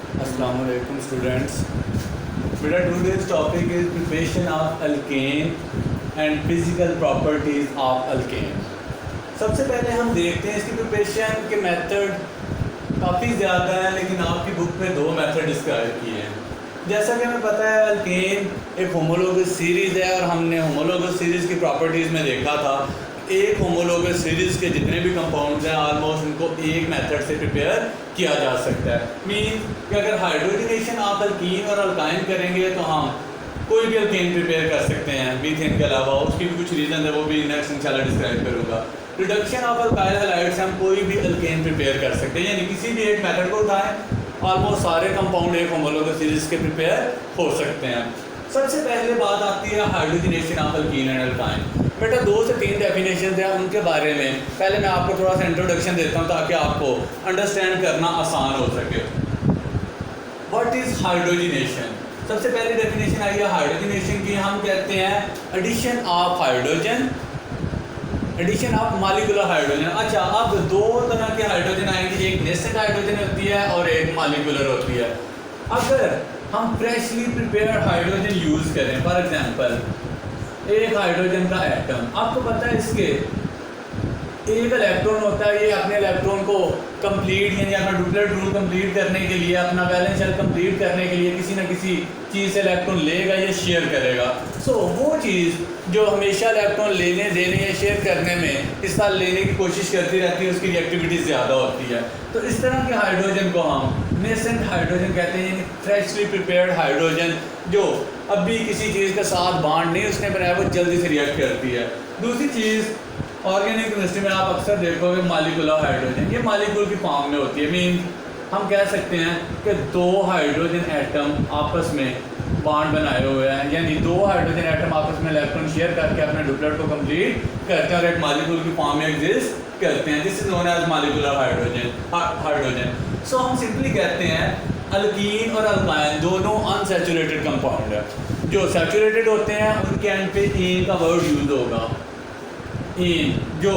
Assalamu alaikum students. Better today's topic is preparation of alkane and physical properties of alkane. सबसे पहले हम देखते हैं इसकी प्रिपरेशन के मेथड काफ़ी ज़्यादा है, लेकिन आपकी बुक में दो मेथड डिस्क्राइब किए हैं। जैसा कि हमें पता है अल्केन एक होमोलोगस सीरीज़ है और हमने होमोलोगस सीरीज़ की प्रॉपर्टीज़ में देखा था एक होमोलोगस सीरीज़ के जितने भी कंपाउंड्स हैं ऑलमोस्ट उनको एक मेथड से प्रिपेयर किया जा सकता है। मीन कि अगर हाइड्रोजनेशन आप अल्कीन और अल्काइन करेंगे तो हम कोई भी अल्केन प्रिपेयर कर सकते हैं मीथेन के अलावा। उसकी भी कुछ रीज़न है, वो भी नेक्स्ट इंशाल्लाह डिस्क्राइब करूँगा। रिडक्शन ऑफ अल्काइल हैलाइड से हम कोई भी अल्केन प्रिपेयर कर सकते हैं, यानी किसी भी एक मेथड को उठाएं ऑलमोस्ट सारे कंपाउंड एक होमोलोगस सीरीज़ के प्रिपेयर हो सकते हैं। सबसे पहले बात आती है hydrogenation of alkyne and alkyne. बेटा 2 से 3 डेफिनेशन हैं, उनके बारे में पहले मैं आपको थोड़ा सा इंट्रोडक्शन देता हूँ ताकि आपको अंडरस्टैंड करना आसान हो सके। What is hydrogenation? सबसे पहली डेफिनेशन आई है हाइड्रोजनेशन की। हम कहते हैं addition of hydrogen, addition of molecular hydrogen. अच्छा, अब 2 तरह के हाइड्रोजन आएंगे, एक नेसेंट हाइड्रोजन होती है और एक मॉलिक्यूलर होती है। अगर हम फ्रेशली प्रिपेयर्ड हाइड्रोजन यूज़ करें, फॉर एग्जांपल एक हाइड्रोजन का एटम, आपको पता है इसके एक इलेक्ट्रॉन होता है, ये अपने इलेक्ट्रॉन को कंप्लीट यानी अपना डुप्लेट रूल कंप्लीट करने के लिए, अपना बैलेंस शेल कंप्लीट करने के लिए किसी न किसी चीज़ से इलेक्ट्रॉन लेगा या शेयर करेगा। सो वो चीज़ जो हमेशा इलेक्ट्रॉन लेने देने या शेयर करने में हिस्सा लेने की कोशिश करती रहती है, उसकी रिएक्टिविटी ज़्यादा होती है। तो इस तरह के हाइड्रोजन को हम नेसेंट हाइड्रोजन कहते हैं, यानी फ्रेशली प्रिपेयर्ड हाइड्रोजन जो अभी किसी चीज़ के साथ बॉन्ड नहीं उसने बनाया, वो जल्दी से रिएक्ट करती है। दूसरी चीज़ ऑर्गेनिक केमिस्ट्री में आप अक्सर देखोगे मॉलिक्यूलर हाइड्रोजन, ये मॉलिक्यूल की फॉर्म में होती है। मीन हम कह सकते हैं कि 2 हाइड्रोजन एटम आपस में बॉन्ड बनाए हुए हैं, यानी 2 हाइड्रोजन एटम आपस में इलेक्ट्रॉन शेयर करके अपने डुप्लेट को कंप्लीट करते हैं और एक मॉलिक्यूल की फॉर्म में एग्जिस्ट करते हैं। This is known as molecular hydrogen. So हम सिंपली कहते हैं अल्कीन और अल्काइन दोनों अनसैचुरेटेड कंपाउंड है। जो सैचुरेटेड होते हैं उनके एंड पे ईन का वर्ड यूज होगा, ईन। जो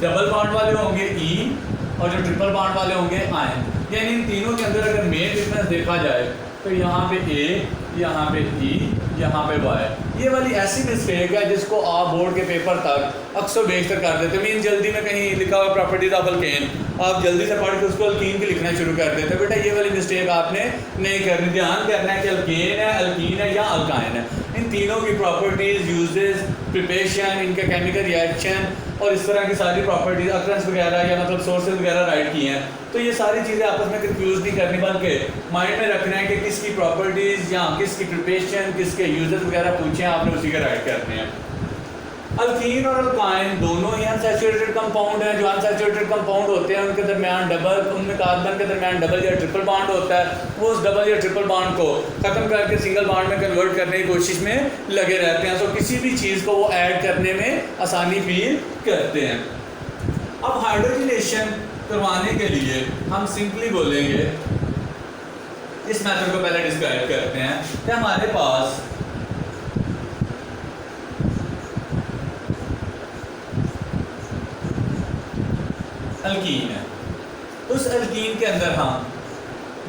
डबल बॉन्ड वाले होंगे ईन और जो ट्रिपल बॉन्ड वाले होंगे आयन। यानी इन तीनों के अंदर अगर मेन डिफरेंस देखा जाए तो यहाँ पे ए, यहाँ पे ई, यहाँ पे वाई। ये वाली ऐसी मिस्टेक है जिसको आप बोर्ड के पेपर तक अक्सर बेशतर कर देते हैं। मीन जल्दी में कहीं लिखा हुआ प्रॉपर्टीज ऑफ अल्केन, आप जल्दी से पढ़ के उसको अल्कीन की लिखना शुरू कर देते हैं। बेटा ये वाली मिस्टेक आपने नहीं करनी, ध्यान करना है कि अल्केन है, अल्कीन है या अल्काइन है। इन तीनों की प्रॉपर्टीज़, यूजेस, प्रिपरेशन, इनके केमिकल रिएक्शन और इस तरह की सारी प्रॉपर्टीज, अक्रंस वगैरह या मतलब सोर्सेज वगैरह राइट की हैं। तो ये सारी चीज़ें आपस में कंफ्यूज नहीं करनी, बल्कि माइंड में रखना है कि किसकी प्रॉपर्टीज़ या किसकी प्रिपरेशन, किसके यूजेस वगैरह पूछे आपने उसी के राइट करने हैं। अल्कीन और अल्काइन दोनों ही अनसैचुरेटेड कंपाउंड हैं। जो अनसैचुरेटेड कंपाउंड होते हैं उनके दरमियान उनमें कार्बन के दरमियान डबल या ट्रिपल बॉन्ड होता है। वो उस डबल या ट्रिपल बॉन्ड को ख़त्म करके सिंगल बॉन्ड में कन्वर्ट करने की कोशिश में लगे रहते हैं। तो किसी भी चीज़ को वो ऐड करने में आसानी फील करते हैं। अब हाइड्रोजनेशन करवाने के लिए हम सिंपली बोलेंगे, इस मेथड को पहले डिस्क्राइब करते हैं कि हमारे पास अल्कीन है। उस अल्कीन के अंदर हम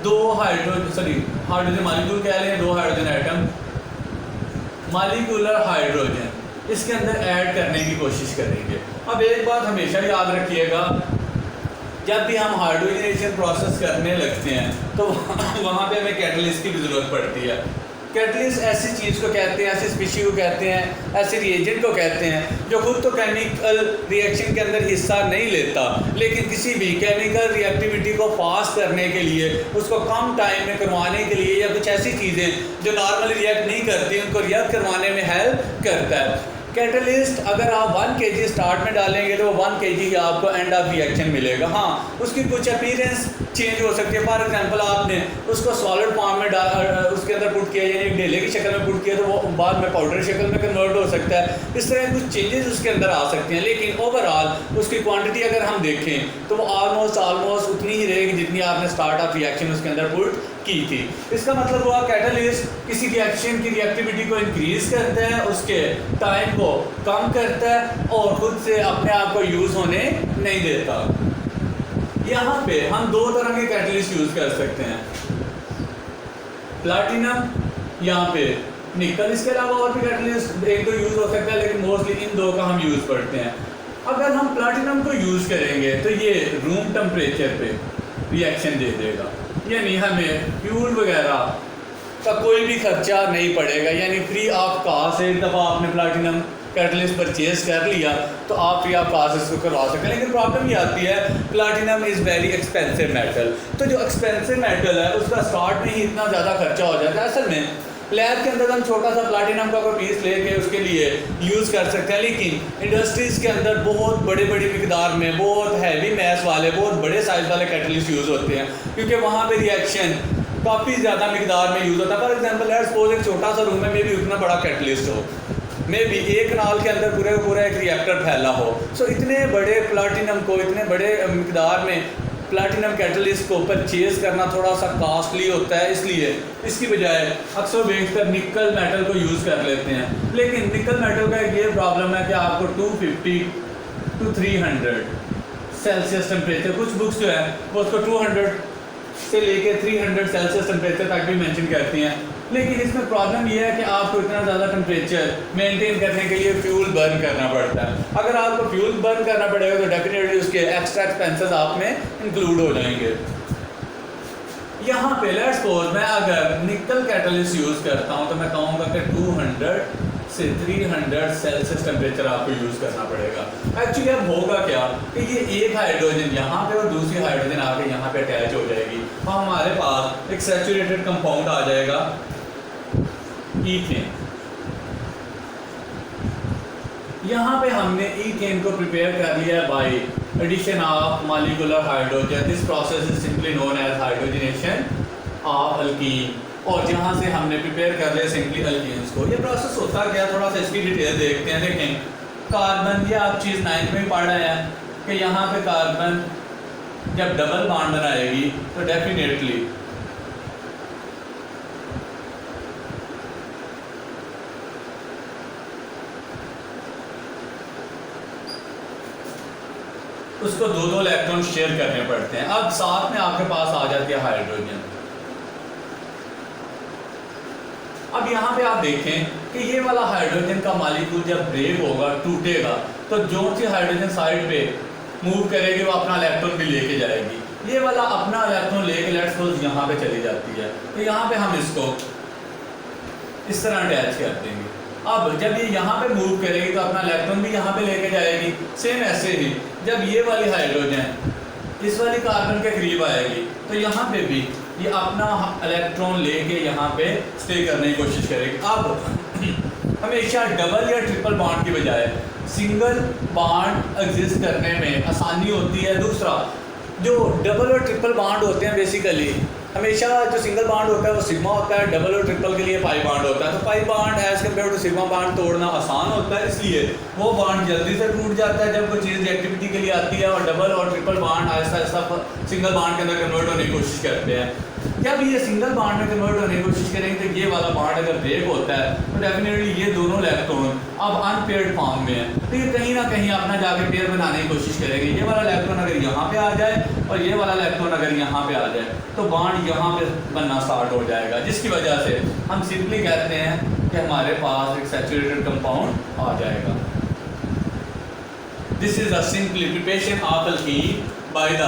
2 हाइड्रोजन मॉलिक्यूल कह लें, 2 हाइड्रोजन एटम मॉलिक्यूलर हाइड्रोजन इसके अंदर ऐड करने की कोशिश करेंगे। अब एक बात हमेशा याद रखिएगा, जब भी हम हाइड्रोजनेशन प्रोसेस करने लगते हैं तो वहाँ पे हमें कैटलिस्ट की भी ज़रूरत पड़ती है। कैटलिस्ट ऐसी चीज़ को कहते हैं, ऐसी स्पीशी को कहते हैं, ऐसे रिएजेंट को कहते हैं जो खुद तो केमिकल रिएक्शन के अंदर हिस्सा नहीं लेता, लेकिन किसी भी केमिकल रिएक्टिविटी को फास्ट करने के लिए, उसको कम टाइम में करवाने के लिए या कुछ ऐसी चीज़ें जो नॉर्मली रिएक्ट नहीं करती उनको रिएक्ट करवाने में हेल्प करता है। कैटलिस्ट अगर आप 1 kg स्टार्ट में डालेंगे तो वो 1 kg का आपको एंड ऑफ रिएक्शन मिलेगा। हाँ, उसकी कुछ अपीयरेंस चेंज हो सकती है। फॉर एग्जांपल आपने उसको सॉलिड फॉर्म में उसके अंदर पुट किया, यानी एक ढेले की शक्ल में पुट किया, तो वो बाद में पाउडर शक्ल में कन्वर्ट हो सकता है। इस तरह कुछ चेंजेस उसके अंदर आ सकते हैं, लेकिन ओवरऑल उसकी क्वांटिटी अगर हम देखें तो वो ऑलमोस्ट उतनी ही रहेगी जितनी आपने स्टार्ट ऑफ रिएक्शन उसके अंदर पुट की थी। इसका मतलब हुआ कैटलिस्ट किसी रिएक्शन की रिएक्टिविटी को इंक्रीज करता है, उसके टाइम को कम करता है और खुद से अपने आप को यूज़ होने नहीं देता। यहाँ पे हम 2 तरह के कैटलिस्ट यूज़ कर सकते हैं। प्लाटिनम, यहाँ पे निकल। इसके अलावा और भी कैटलिस्ट एक दो यूज़ हो सकता है, लेकिन मोस्टली इन दो का हम यूज़ पढ़ते हैं। अगर हम प्लाटिनम को यूज़ करेंगे तो ये रूम टेम्परेचर पे रिएक्शन दे देगा, यानी हमें फ्यूल वगैरह का कोई भी खर्चा नहीं पड़ेगा, यानी फ्री ऑफ कॉस्ट। एक दफ़ा आपने प्लाटिनम कैटलिस्ट परचेज कर लिया तो आप फ्री ऑफ कॉस्ट इसको करवा सकते हैं। लेकिन प्रॉब्लम ये आती है, platinum is very expensive metal. तो जो एक्सपेंसिव मेटल है उसका स्टार्ट में ही इतना ज़्यादा खर्चा हो जाता है। असल में लैब के अंदर हम छोटा सा प्लाटिनम का कोई पीस लेके उसके लिए यूज़ कर सकते हैं, लेकिन इंडस्ट्रीज़ के अंदर बहुत बड़ी मिकदार में बहुत हैवी मैस वाले बहुत बड़े साइज़ वाले कैटलिस्ट यूज़ होते हैं, क्योंकि वहाँ पे रिएक्शन काफ़ी ज़्यादा मिकदार में यूज़ होता है। फॉर एग्जांपल लेट्स सपोज एक छोटा सा रूम है, मे भी उतना बड़ा कैटलिस्ट हो, मे भी एक नाल के अंदर पूरे पूरा एक रिएक्टर फैला हो। सो इतने बड़े प्लाटिनम को, इतने बड़े मिकदार में प्लाटिनम कैटलिस्ट को परचेज़ करना थोड़ा सा कॉस्टली होता है, इसलिए इसकी बजाय अक्सर बेशतर निकल मेटल को यूज़ कर लेते हैं। लेकिन निकल मेटल का एक ये प्रॉब्लम है कि आपको 250 to 300 सेल्सियस टेम्परेचर, कुछ बुक्स जो है वो उसको 200 से लेके 300 सेल्सियस टेम्परेचर तक भी मेंशन करती हैं। लेकिन इसमें प्रॉब्लम यह है कि आपको इतना ज़्यादा टेम्परेचर मेंटेन करने के लिए फ्यूल बर्न करना पड़ता है। अगर आपको फ्यूल बर्न करना पड़ेगा तो डेफिनेटली उसके एक्स्ट्रा एक्सपेंसेस आप में इंक्लूड हो जाएंगे। यहाँ पे लेट्स सपोज मैं अगर निकल कैटलिस्ट यूज़ करता हूँ तो मैं कहूँगा कि 200 से 300 सेल्सियस टेम्परेचर आपको यूज़ करना पड़ेगा। एक्चुअली अब होगा क्या कि ये एक हाइड्रोजन यहाँ पे और दूसरी हाइड्रोजन आके यहाँ पे अटैच हो जाएगी और हमारे पास एक सैचुरेटेड कंपाउंड आ जाएगा ईथेन। यहाँ पे हमने ईथेन को प्रिपेयर कर लिया by addition of molecular hydrogen. This process is simply known as hydrogenation of alkene. और जहाँ से हमने प्रिपेयर कर लिया सिंपली अल्कीन्स को। ये प्रोसेस होता क्या, थोड़ा सा इसकी डिटेल देखते हैं। देखें कार्बन, ये आप चीज़ 9th में पढ़ा है कि यहाँ पे कार्बन जब डबल बॉन्ड बनाएगी तो डेफिनेटली उसको दो इलेक्ट्रॉन शेयर करने पड़ते हैं। अब साथ में आपके पास आ जाती है हाइड्रोजन। अब यहाँ पे आप देखें कि ये वाला हाइड्रोजन का मॉलिक्यूल जब ब्रेक होगा, टूटेगा, तो जो सी हाइड्रोजन साइड पे मूव करेगी वो अपना इलेक्ट्रॉन भी लेके जाएगी। ये वाला अपना इलेक्ट्रॉन लेके लेट्स सपोज यहाँ पे चली जाती है, तो यहाँ पे हम इसको इस तरह अटैच कर देंगे। अब जब ये यहाँ पे मूव करेगी तो अपना इलेक्ट्रॉन भी यहाँ पे लेके जाएगी। सेम ऐसे ही जब ये वाली हाइड्रोजन इस वाली कार्बन के करीब आएगी तो यहाँ पे भी ये अपना इलेक्ट्रॉन लेके यहाँ पे स्टे करने की कोशिश करेगी। अब हमेशा डबल या ट्रिपल बॉन्ड की बजाय सिंगल बॉन्ड एग्जिस्ट करने में आसानी होती है। दूसरा, जो डबल और ट्रिपल बॉन्ड होते हैं बेसिकली हमेशा जो सिंगल बॉन्ड होता है वो सिग्मा होता है, डबल और ट्रिपल के लिए पाई बॉन्ड होता है। तो pi bond as compare to sigma bond तोड़ना आसान होता है, इसलिए वो बॉन्ड जल्दी से टूट जाता है जब कोई चीज़ रिएक्टिविटी के लिए आती है। और डबल और triple bond Aahista Aahista single bond के अंदर कन्वर्ट होने की कोशिश करते हैं। जब ये सिंगल बॉन्ड में कन्वर्ट होने की कोशिश करेंगे तो ये वाला बॉन्ड अगर ब्रेक होता है तो डेफिनेटली ये दोनों इलेक्ट्रॉन अब अनपेयर्ड फॉर्म में है, तो ये कहीं ना कहीं अपना जाके पेयर बनाने की कोशिश करेंगे। ये वाला इलेक्ट्रॉन अगर यहाँ पे आ जाए और ये वाला इलेक्ट्रॉन अगर यहाँ पे आ जाए तो बॉन्ड यहाँ पे बनना स्टार्ट हो जाएगा, जिसकी वजह से हम सिंपली कहते हैं कि हमारे पास एक सैचुरेटेड कंपाउंड आ जाएगा। This is a simplification of alkene by the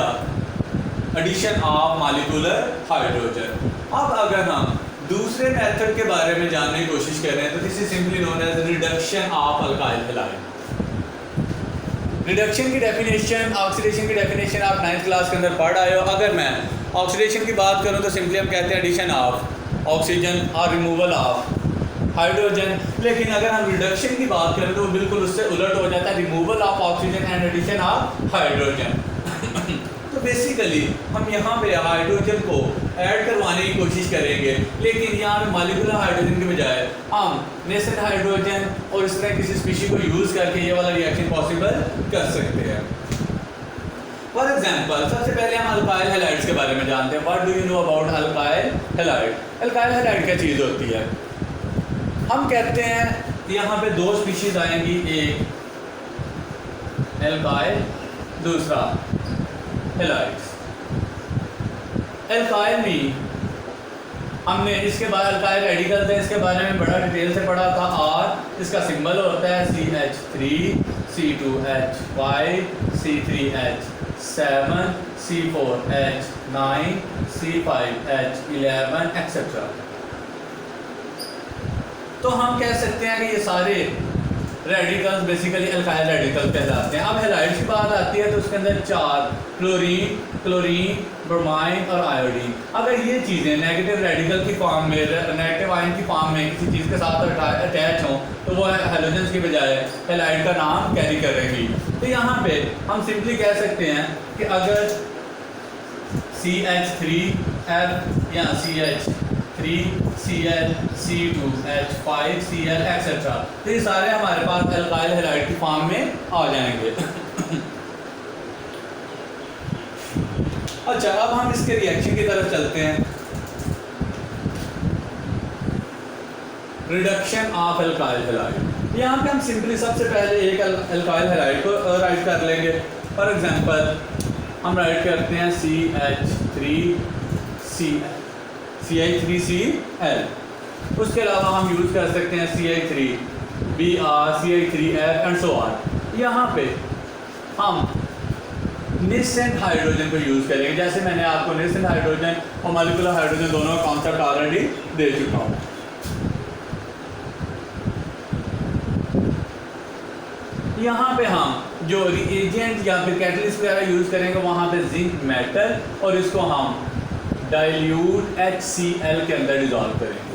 addition of molecular hydrogen. अब अगर हम दूसरे मेथड के बारे में जानने की कोशिश कर रहे हैं तो this is simply known as reduction of alkyl halide. Reduction की डेफिनेशन, ऑक्सीडेशन की डेफिनेशन आप 9th क्लास के अंदर पढ़ आए हो। अगर मैं ऑक्सीडेशन की बात करूं तो सिंपली हम कहते हैं एडिशन ऑफ ऑक्सीजन और रिमूवल ऑफ हाइड्रोजन। लेकिन अगर हम रिडक्शन की बात करें तो बिल्कुल उससे उलट हो जाता है, removal of oxygen and addition of hydrogen. तो बेसिकली हम यहाँ पे हाइड्रोजन को ऐड करवाने की कोशिश करेंगे, लेकिन यहाँ पे मॉलिक्यूलर हाइड्रोजन के बजाय हम नेसेंट हाइड्रोजन और इस तरह किसी स्पीशी को यूज़ करके ये वाला रिएक्शन पॉसिबल कर सकते हैं। फॉर एग्जाम्पल सबसे पहले हम अल्काइल हैलाइड्स के बारे में जानते हैं। What do you know about alkyl halide? Alkyl halide क्या चीज़ होती है? हम कहते हैं यहाँ पे दो स्पीशीज आएंगी, एक एल्काइल, दूसरा हैलाइड्स। एल्काइल में हमने इसके बाद अल्काइल रेडिकल्स हैं, इसके बारे में बड़ा डिटेल से पढ़ा था। R इसका सिंबल होता है CH3, C2H5, C3H7, C4H9, C5H11 etcetera. तो हम कह सकते हैं कि ये सारे रेडिकल्स बेसिकली अल्काइल रेडिकल कहलाते हैं। अब हैलाइड्स की बात आती है तो उसके अंदर 4 क्लोरीन, क्लोरीन, ब्रोमाइन और आयोडीन। अगर ये चीज़ें नेगेटिव रेडिकल की फॉर्म में, नेगेटिव आयन की फॉर्म में किसी चीज़ के साथ अटैच हों तो वो हैलोजेंस की बजाय हैलाइड का नाम कैरी करेंगी। तो यहाँ पे हम सिंपली कह सकते हैं कि अगर CH3F या CH3Cl, C2H5Cl एक्सेट्रा, तो ये सारे हमारे पास अल्काइल हैलाइड की फॉर्म में आ जाएंगे। अच्छा, अब हम इसके रिएक्शन की तरफ चलते हैं। Reduction of alkyl halide. यहाँ पे हम सिंपली सबसे पहले एक अल्काइल हैलाइड को राइट कर लेंगे। फॉर एग्जांपल हम राइट करते हैं CH3Cl। उसके अलावा हम यूज़ कर सकते हैं CH3Br, CH3F and so on. यहाँ पे हम नेसेंट हाइड्रोजन को यूज़ करेंगे। जैसे मैंने आपको नेसेंट हाइड्रोजन और मॉलिक्यूलर हाइड्रोजन दोनों का कॉन्सेप्ट ऑलरेडी दे चुका हूँ। यहाँ पे हम जो रिएजेंट या फिर कैटलिस्ट वगैरह यूज़ करेंगे वहाँ पे जिंक मेटल, और इसको हम डाइल्यूट HCl के अंदर डिजॉल्व करेंगे।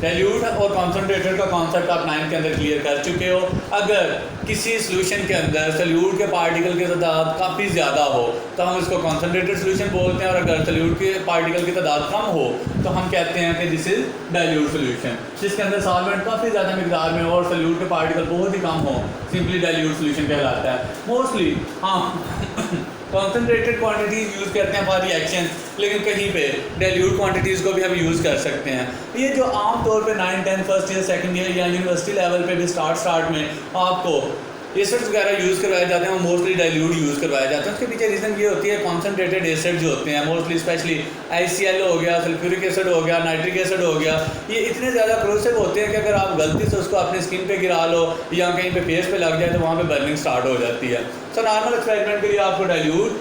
डाइल्यूट और कॉन्सनट्रेटेड का कॉन्सेप्ट आप 9 के अंदर क्लियर कर चुके हो। अगर किसी सोल्यूशन के अंदर सल्यूट के पार्टिकल की तादाद काफ़ी ज़्यादा हो तो हम इसको कॉन्सनट्रेटेड सोल्यूशन बोलते हैं, और अगर सल्यूट के पार्टिकल की तादाद कम हो तो हम कहते हैं कि दिस इज़ डाइल्यूट सोल्यूशन। जिसके अंदर सॉल्वेंट काफ़ी ज़्यादा मिकदार में हो और सल्यूट के पार्टिकल बहुत ही कम हो, सिंपली डाइल्यूट सोल्यूशन कहलाता है। मोस्टली हम कॉन्सनट्रेटेड क्वांटिटीज़ यूज़ करते हैं फॉर रिएक्शन, लेकिन कहीं पे डाइल्यूट क्वांटिटीज़ को भी हम यूज़ कर सकते हैं। ये जो आम तौर पे 9, 10 फर्स्ट ईयर, सेकंड ईयर या यूनिवर्सिटी लेवल पे भी स्टार्ट में आपको एसिड्स वगैरह यूज़ करवाए जाते हैं, वो मोस्टली डाइल्यूट यूज़ करवाए जाते हैं। उसके पीछे रीज़न ये होती है कॉन्सनट्रेटेड एसिड जो होते हैं मोस्टली, स्पेशली HCl हो गया, सल्फ्यूरिक एसिड हो गया, नाइट्रिक एसिड हो गया, ये इतने ज़्यादा क्रोसिव होते हैं कि अगर आप गलती से उसको अपनी स्किन पे गिरा लो या कहीं पे फेस पे लग जाए तो वहाँ पे बर्निंग स्टार्ट हो जाती है। सो नॉर्मल एक्सपेरिमेंट के लिए आपको डाइल्यूट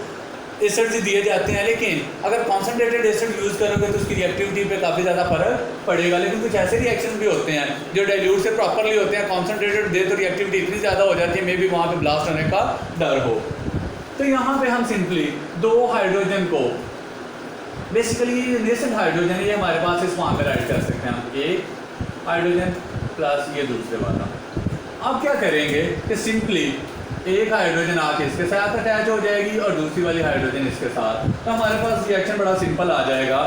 एसिड ही दिए जाते हैं, लेकिन अगर कॉन्सनट्रेटेड एसिड यूज़ करोगे तो उसकी रिएक्टिविटी पे काफ़ी ज़्यादा फर्क पड़ेगा। लेकिन कुछ ऐसे रिएक्शन भी होते हैं जो डाइल्यूट से प्रॉपरली होते हैं, कॉन्सनट्रेटेड दे तो रिएक्टिविटी इतनी ज़्यादा हो जाती है, मे बी वहाँ पे ब्लास्ट होने का डर हो। तो यहाँ पे हम सिंपली 2 हाइड्रोजन को, बेसिकली नेसेंट हाइड्रोजन ये हमारे पास इस फॉर्म में राइट कर सकते हैं हम, एक हाइड्रोजन प्लस ये दूसरे वाला। अब क्या करेंगे कि सिंपली एक हाइड्रोजन आके इसके साथ अटैच हो जाएगी और दूसरी वाली हाइड्रोजन इसके साथ, तो हमारे पास रिएक्शन बड़ा सिंपल आ जाएगा,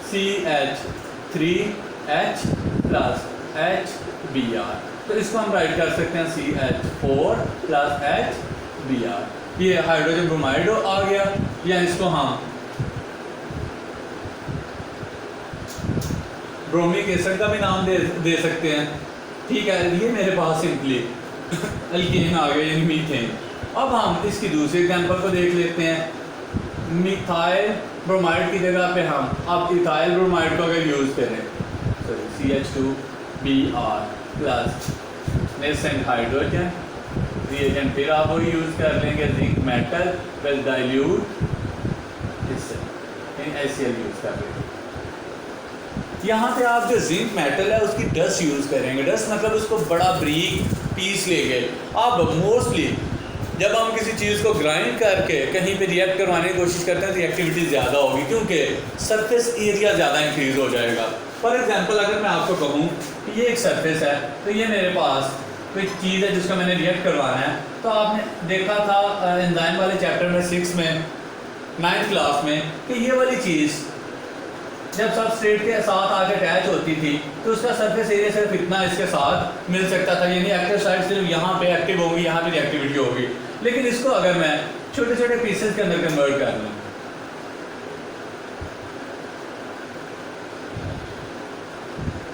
CH3H प्लस HBr। तो इसको हम राइट कर सकते हैं CH4 प्लस HBr। ये हाइड्रोजन ब्रोमाइड आ गया, या इसको हम ब्रोमिक एसिड का भी नाम दे सकते हैं। ठीक है, ये मेरे पास सिंपली अल्केन आ गया, यानी मीथेन। अब हम इसकी दूसरी एग्जांपल को देख लेते हैं। मिथाइल ब्रोमाइड की जगह पे हम अब इथाइल ब्रोमाइड को अगर यूज़ करें, sorry CH2Br plus nascent hydrogen, reagent फिर आप वही यूज़ कर लेंगे, zinc metal with dilute HCl use कर लेंगे। यहाँ पे आप जो जिंक मेटल है उसकी डस्ट यूज़ करेंगे। डस्ट मतलब उसको बड़ा ब्रीक पीस लेंगे। अब मोस्टली जब हम किसी चीज़ को ग्राइंड करके कहीं पे रिएक्ट करवाने की कोशिश करते हैं तो रिएक्टिविटी ज़्यादा होगी, क्योंकि सरफेस एरिया ज़्यादा इंक्रीज़ हो जाएगा। फॉर एग्जांपल अगर मैं आपको कहूँ कि ये एक सरफेस है, तो ये मेरे पास कोई चीज़ है जिसको मैंने रिएक्ट करवाना है, तो आपने देखा था एंजाइम वाले चैप्टर में 6 में 9th क्लास में कि ये वाली चीज़ जब सबस्ट्रेट के साथ आके अटैच होती थी तो उसका सरफेस एरिया सिर्फ इतना इसके साथ मिल सकता था, यानी एक्टिव साइड सिर्फ यहाँ पे एक्टिव होगी, यहाँ पे रिएक्टिविटी होगी। लेकिन इसको अगर मैं छोटे छोटे पीसेस के अंदर कन्वर्ट कर लूँ,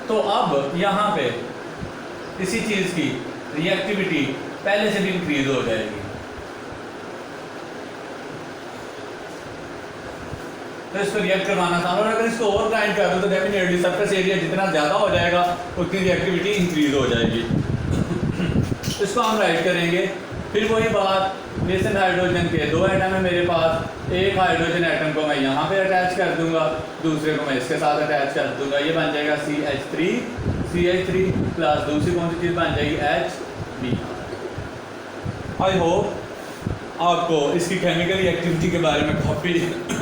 तो अब यहाँ पे इसी चीज़ की रिएक्टिविटी पहले से भी इंक्रीज हो जाएगी। तो इसको रिएक्ट करवाना आसान और अगर इसको ओवर ग्राइंड कर दो तो डेफिनेटली सरफेस एरिया जितना ज़्यादा हो जाएगा उतनी रिएक्टिविटी इंक्रीज हो जाएगी। इसको हम राइट करेंगे। फिर वही बात, नेसेंट हाइड्रोजन के 2 एटम है मेरे पास, एक हाइड्रोजन एटम को मैं यहाँ पे अटैच कर दूंगा, दूसरे को मैं इसके साथ अटैच कर दूंगा, ये बन जाएगा CH3 प्लस दूसरी कौन सी चीज़ बन जाएगी HB। आई होप आपको इसकी केमिकल एक्टिविटी के बारे में काफ़ी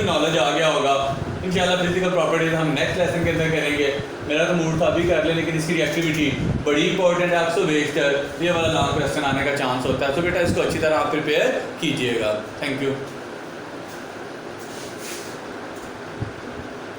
नॉलेज आ गया होगा। इंशाल्लाह फिजिकल प्रॉपर्टीज हम नेक्स्ट लेसन के अंदर करेंगे। मेरा तो मूड था अभी कर ले, लेकिन इसकी रिएक्टिविटी बड़ी इंपॉर्टेंट है। आपसे वेस्टर ये वाला लॉन्ग क्वेश्चन आने का चांस होता है, तो बेटा इसको अच्छी तरह आप प्रिपेयर कीजिएगा। Thank you.